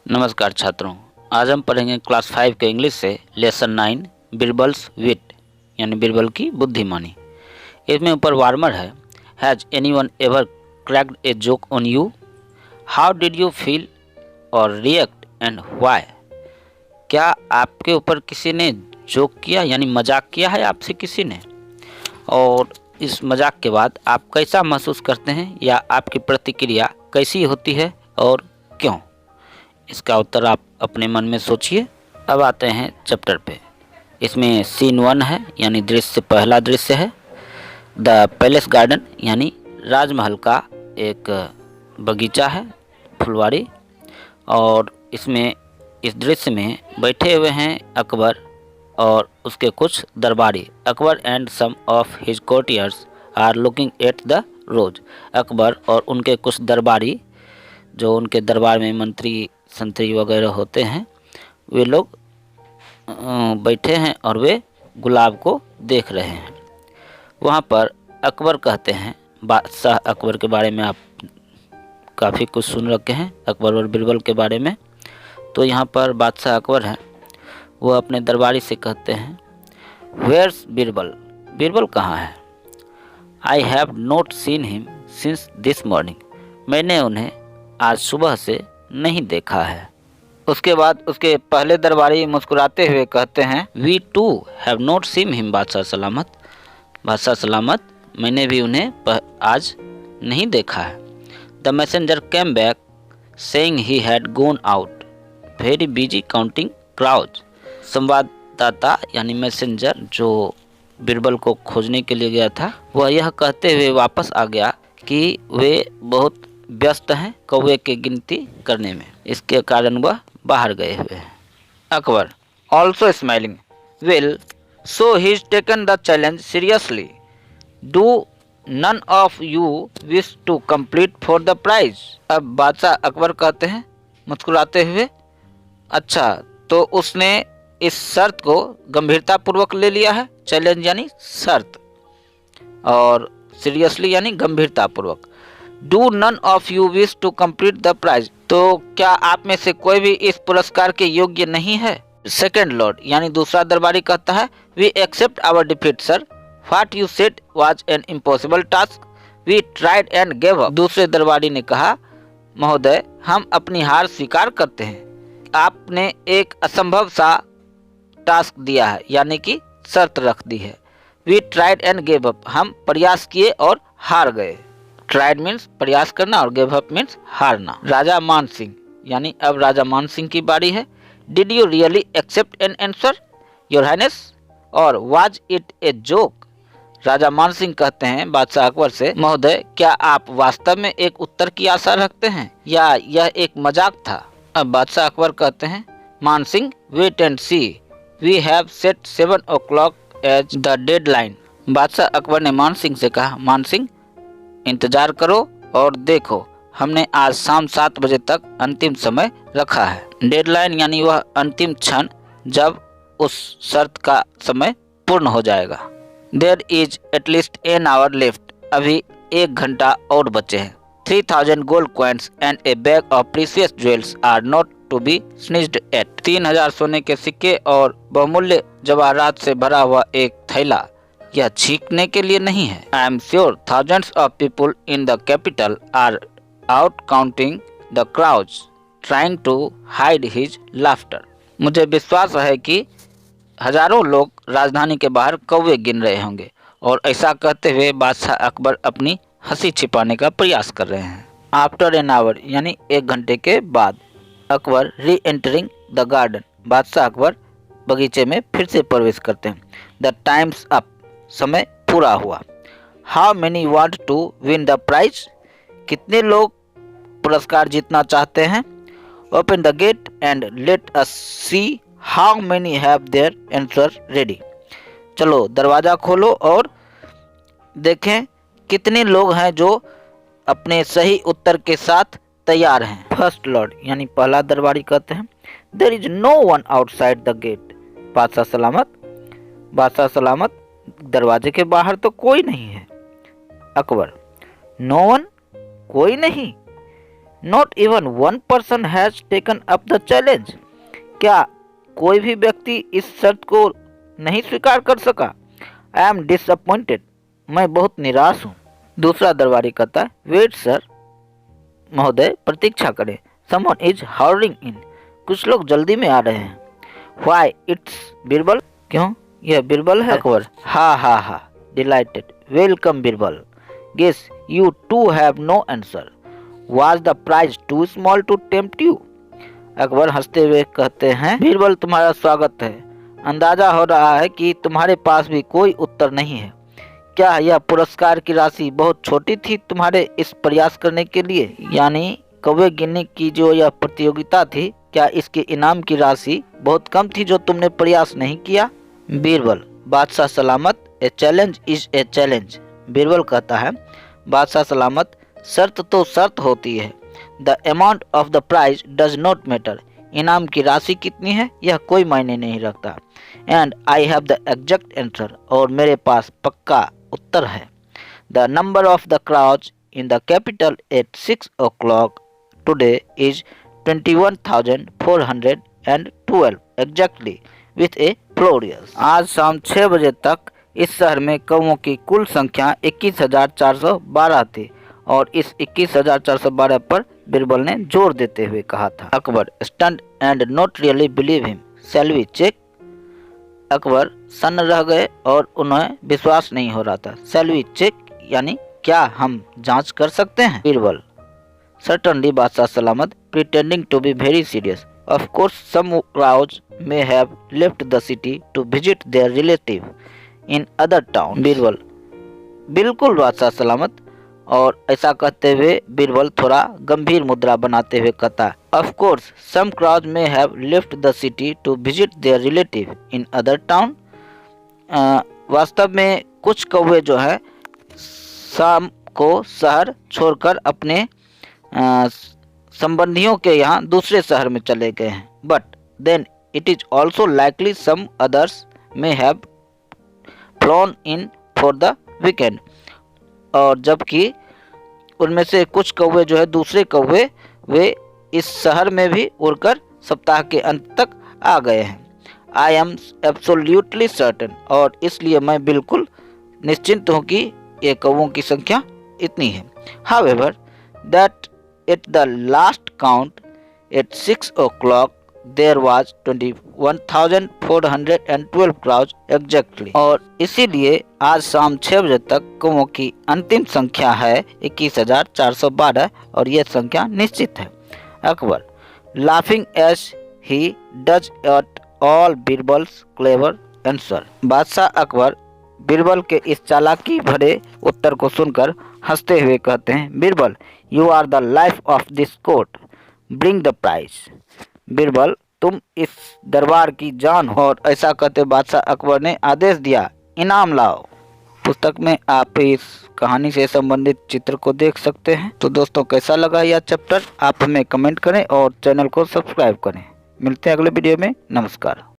नमस्कार छात्रों, आज हम पढ़ेंगे क्लास 5 के इंग्लिश से लेसन 9 बिरबल्स विट यानी बिरबल की बुद्धिमानी। इसमें ऊपर वार्मर है। Has anyone ever cracked a joke on you? How did you feel और रिएक्ट एंड व्हाई? क्या आपके ऊपर किसी ने जोक किया यानी मजाक किया है आपसे किसी ने, और इस मजाक के बाद आप कैसा महसूस करते हैं या आपकी प्रतिक्रिया कैसी होती है और क्यों? इसका उत्तर आप अपने मन में सोचिए। अब आते हैं चैप्टर पे। इसमें सीन 1 है यानी दृश्य, पहला दृश्य है द पैलेस गार्डन यानी राजमहल का एक बगीचा है, फुलवारी। और इसमें इस दृश्य में बैठे हुए हैं अकबर और उसके कुछ दरबारी। Akbar and some of his courtiers are looking at the rose. Akbar और उनके कुछ दरबारी, जो उनके दरबार में मंत्री संतरी वगैरह होते हैं, वे लोग बैठे हैं और वे गुलाब को देख रहे हैं। वहाँ पर अकबर कहते हैं, बादशाह अकबर के बारे में आप काफ़ी कुछ सुन रखे हैं, अकबर और बिरबल के बारे में। तो यहाँ पर बादशाह अकबर हैं, वो अपने दरबारी से कहते हैं, वेयर्स बिरबल? बिरबल कहाँ है? I have not seen him since this morning. मैंने उन्हें आज सुबह से नहीं देखा है। उसके बाद उसके पहले दरबारी मुस्कुराते हुए कहते हैं, we too have not seen him बादशाह सलामत। बादशाह सलामत, मैंने भी उन्हें आज नहीं देखा है। The messenger came back saying he had gone out very busy counting crowds. संवाददाता यानी मैसेंजर जो बिरबल को खोजने के लिए गया था, वह यह कहते हुए वापस आ गया कि वे बहुत व्यस्त हैं कौवे की गिनती करने में, इसके कारण वह बाहर गए हुए हैं। Akbar also smiling, well so he is taken the challenge seriously. Do none of you wish to complete for the prize? अब बादशाह अकबर कहते हैं मुस्कुराते हुए, अच्छा तो उसने इस शर्त को गंभीरतापूर्वक ले लिया है। चैलेंज यानी शर्त और सीरियसली यानी गंभीरतापूर्वक। Do none of you wish to complete the prize? तो क्या आप में से कोई भी इस पुरस्कार के योग्य नहीं है? सेकेंड लॉर्ड यानी दूसरा दरबारी कहता है, we accept our defeat sir. What you said was an impossible task, we tried and gave up. दूसरे दरबारी ने कहा, महोदय हम अपनी हार स्वीकार करते हैं, आपने एक असंभव सा टास्क दिया है यानी कि शर्त रख दी है। We tried and gave up, हम प्रयास किए और हार गए। ट्राइड मीन्स प्रयास करना और गिव अप मीन्स हारना। राजा मान सिंह यानी अब राजा मान सिंह की बारी है। Did you really accept an answer your highness और was it a joke? Raja Man Singh कहते हैं बादशाह अकबर से, महोदय क्या आप वास्तव में एक उत्तर की आशा रखते हैं या यह एक मजाक था? अब बादशाह अकबर कहते हैं, Man Singh wait and see, we have set 7 o'clock as the deadline. बादशाह अकबर ने मान सिंह से कहा, मान सिंह इंतजार करो और देखो, हमने आज शाम 7 बजे तक अंतिम समय रखा है। डेडलाइन यानी वह अंतिम क्षण जब उस शर्त का समय पूर्ण हो जाएगा। There is at least an hour left, अभी 1 घंटा और बचे हैं। 3000 gold coins and a bag of precious jewels are not to be snitched at. 3000 सोने के सिक्के और बहुमूल्य जवाहरात से भरा हुआ एक थैला यह छींकने के लिए नहीं है। I am sure thousands of people in the capital are out counting the crowds trying to hide his laughter. मुझे विश्वास है कि हजारों लोग राजधानी के बाहर कौवे गिन रहे होंगे, और ऐसा कहते हुए बादशाह अकबर अपनी हंसी छिपाने का प्रयास कर रहे हैं। आफ्टर एन आवर यानी 1 घंटे के बाद अकबर री एंटरिंग द गार्डन, बादशाह अकबर बगीचे में फिर से प्रवेश करते हैं। द टाइम्स अप, समय पूरा हुआ। How many want to win the prize? कितने लोग पुरस्कार जीतना चाहते हैं? Open the gate and let us see how many have their answer ready. चलो दरवाज़ा खोलो और देखें कितने लोग हैं जो अपने सही उत्तर के साथ तैयार हैं। फर्स्ट लॉर्ड यानी पहला दरबारी कहते हैं, there is no one outside the gate. बादशाह सलामत, बादशाह सलामत, दरवाजे के बाहर तो कोई नहीं है। अकबर, नो वन, कोई नहीं। Not even one person has taken up the challenge. क्या कोई भी व्यक्ति इस शर्त को नहीं स्वीकार कर सका? आई एम डिसअपॉइंटेड, मैं बहुत निराश हूँ। दूसरा दरबारी कहता है, वेट सर, महोदय प्रतीक्षा करें, समवन इज हर्रिंग इन, कुछ लोग जल्दी में आ रहे हैं। व्हाई इट्स बीरबल, क्यों यह बीरबल है? अकबर, हा हा हा, delighted, welcome Birbal, guess you too have no answer, was the prize too small to tempt you? Akbar हंसते हुए कहते हैं, बीरबल तुम्हारा स्वागत है, अंदाजा हो रहा है कि तुम्हारे पास भी कोई उत्तर नहीं है। क्या यह पुरस्कार की राशि बहुत छोटी थी तुम्हारे इस प्रयास करने के लिए? यानी कौवे गिनने की जो यह प्रतियोगिता थी, क्या इसके इनाम की राशि बहुत कम थी जो तुमने प्रयास नहीं किया? बीरबल, बादशाह सलामत, a challenge is a challenge. Birbal कहता है, बादशाह सलामत, शर्त तो शर्त होती है। The amount of the prize does not matter, इनाम की राशि कितनी है यह कोई मायने नहीं रखता। And I have the exact answer, और मेरे पास पक्का उत्तर है। The number of the crowds in the capital at 6 o'clock today is 21,412 exactly with a फ्लोरियस। आज शाम 6 बजे तक इस शहर में कौवों की कुल संख्या 21,412 थी, और इस 21,412 पर बीरबल ने जोर देते हुए कहा था। Akbar, stunned and not really believe him, shall we check? Akbar सन्न रह गए और उन्हें विश्वास नहीं हो रहा था। शैल वी चेक यानी क्या हम जांच कर सकते हैं? बीरबल, सर्टनली बादशाह सलामत, pretending to be very serious, of course some crowds may have left the city to visit their relative in other town. Birbal, बिल्कुल बादशाह सलामत, और ऐसा कहते हुए बीरबल थोड़ा गंभीर मुद्रा बनाते हुए कहता है, of course some crowd may have left the city to visit their relative in other town. वास्तव में कुछ कौवे जो है शाम को शहर छोड़कर अपने संबंधियों के यहाँ दूसरे शहर में चले गए हैं। But then it is also likely some others may have flown in for the weekend, और जबकि उनमें से कुछ कौवे जो है दूसरे कौवे वे इस शहर में भी उड़कर सप्ताह के अंत तक आ गए हैं। आई एम एब्सोल्यूटली सर्टेन, और इसलिए मैं बिल्कुल निश्चिंत हूँ कि ये कौवों की संख्या इतनी है। However that at the last count at 6 o'clock there was 21,412 crowds exactly, और इसीलिए आज शाम 6 बजे तक कौवों की अंतिम संख्या है 21,412, और यह संख्या निश्चित है। Akbar, laughing as he does at all Birbal's clever answer. बादशाह अकबर बीरबल के इस चालाकी भरे उत्तर को सुनकर हंसते हुए कहते हैं, Birbal, you are the life of this court, bring the prize. Birbal, तुम इस दरबार की जान हो। और ऐसा कहते बादशाह अकबर ने आदेश दिया, इनाम लाओ। पुस्तक में आप इस कहानी से संबंधित चित्र को देख सकते हैं। तो दोस्तों, कैसा लगा यह चैप्टर आप हमें कमेंट करें और चैनल को सब्सक्राइब करें। मिलते हैं अगले वीडियो में। नमस्कार।